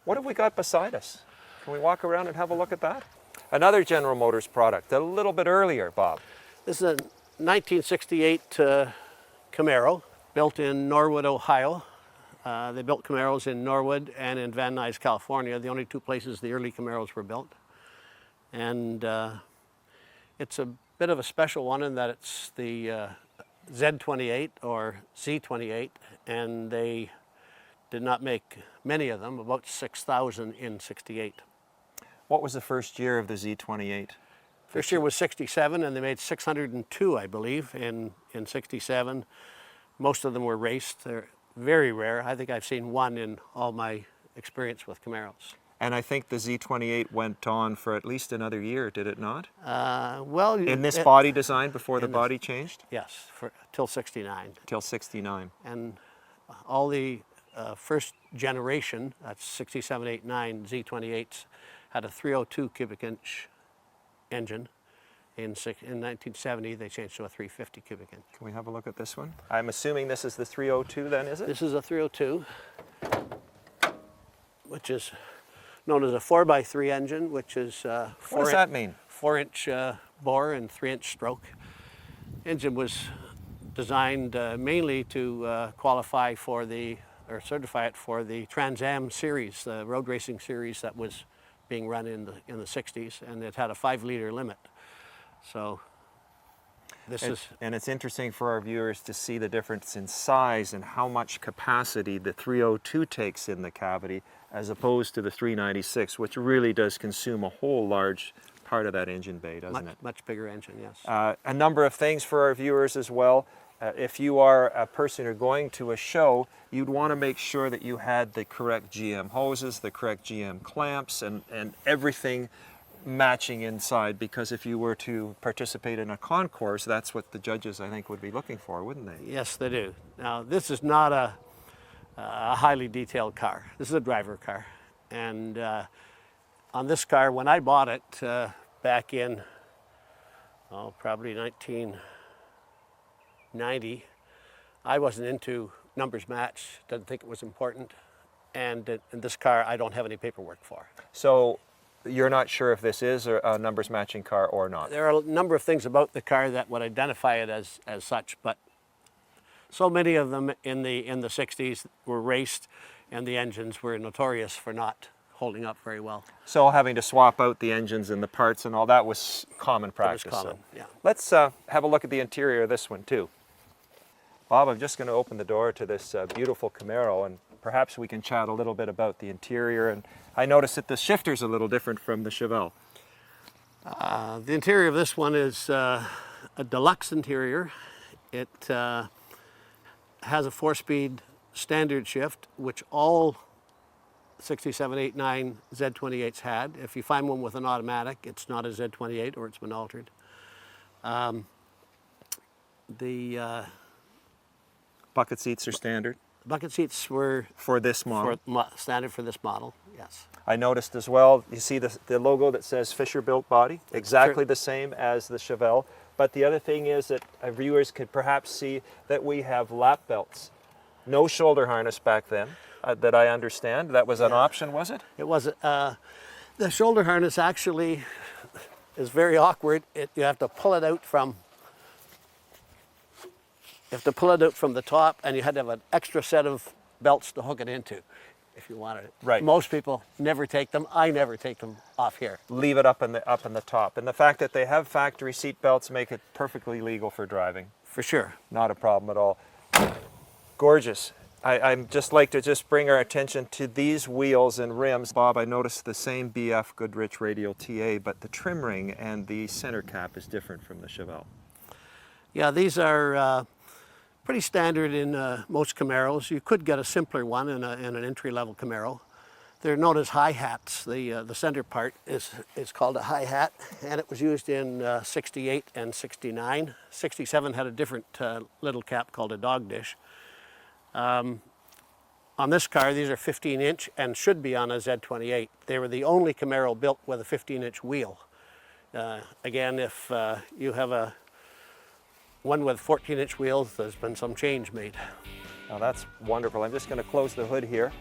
What have we got beside us? Can we walk around and have a look at that? Another General Motors product, a little bit earlier, Bob. This is a 1968 Camaro, built in Norwood, Ohio. They built Camaros in Norwood and in Van Nuys, California, the only two places the early Camaros were built. And it's a bit of a special one in that it's the Z28 or Z28, and they did not make many of them, about 6,000 in 68. What was the first year of the Z28? First year was 67, and they made 602, I believe, in 67. Most of them were raced. They're very rare. I think I've seen one in all my experience with Camaros. And I think the Z28 went on for at least another year, did it not? Well, in this body design before the body changed? Yes, till 69. Till 69. And all the first generation, that's 67, 8, 9 Z28s, had a 302 cubic inch engine. In 1970, they changed to a 350 cubic inch. Can we have a look at this one? I'm assuming this is the 302 then, is it? This is a 302, which is known as a 4x3 engine, which is what does that mean? 4-inch bore and 3-inch stroke. Engine was designed mainly to qualify for or certify it for the Trans Am series, the road racing series that was being run in the 60s, and it had a 5-liter limit. So and it's interesting for our viewers to see the difference in size and how much capacity the 302 takes in the cavity as opposed to the 396, which really does consume a whole large part of that engine bay, doesn't it? Much bigger engine, yes. A number of things for our viewers as well. If you are a person who's going to a show, you'd want to make sure that you had the correct GM hoses, the correct GM clamps, and everything matching inside, because if you were to participate in a concourse, that's what the judges, I think, would be looking for, wouldn't they? Yes, they do. Now, this is not a highly detailed car. This is a driver car. And on this car, when I bought it back in, probably 1990, I wasn't into numbers match, didn't think it was important. And in this car, I don't have any paperwork for. So you're not sure if this is a numbers matching car or not? There are a number of things about the car that would identify it as such, but so many of them in the 60s were raced, and the engines were notorious for not holding up very well. So having to swap out the engines and the parts and all that was common practice. It was common, so. yeah. Let's have a look at the interior of this one too. Bob, I'm just going to open the door to this beautiful Camaro, and perhaps we can chat a little bit about the interior. And I noticed that the shifter's a little different from the Chevelle. The interior of this one is a deluxe interior. It has a 4-speed standard shift, which all 67, 8, 9 Z28s had. If you find one with an automatic, it's not a Z28 or it's been altered. The bucket seats are standard? Bucket seats were for this model? Standard for this model, yes. I noticed as well, you see the logo that says Fisher Built Body, exactly the same as the Chevelle. But the other thing is that our viewers could perhaps see that we have lap belts. No shoulder harness back then, that I understand. That was an option, was it? It was. The shoulder harness actually is very awkward. You have to pull it out from the top, and you had to have an extra set of belts to hook it into if you wanted it. Right. Most people never take them. I never take them off here. Leave it up in the top. And the fact that they have factory seat belts make it perfectly legal for driving. For sure. Not a problem at all. Gorgeous. I'd just like to bring our attention to these wheels and rims. Bob, I noticed the same BF Goodrich radial TA, but the trim ring and the center cap is different from the Chevelle. Yeah, these are pretty standard in most Camaros. You could get a simpler one in an entry-level Camaro. They're known as hi-hats. The center part is called a hi-hat, and it was used in 68 and 69. 67 had a different little cap called a dog dish. On this car, these are 15-inch and should be on a Z28. They were the only Camaro built with a 15-inch wheel. Again, if you have one with 14-inch wheels, there's been some change made. Now that's wonderful. I'm just going to close the hood here.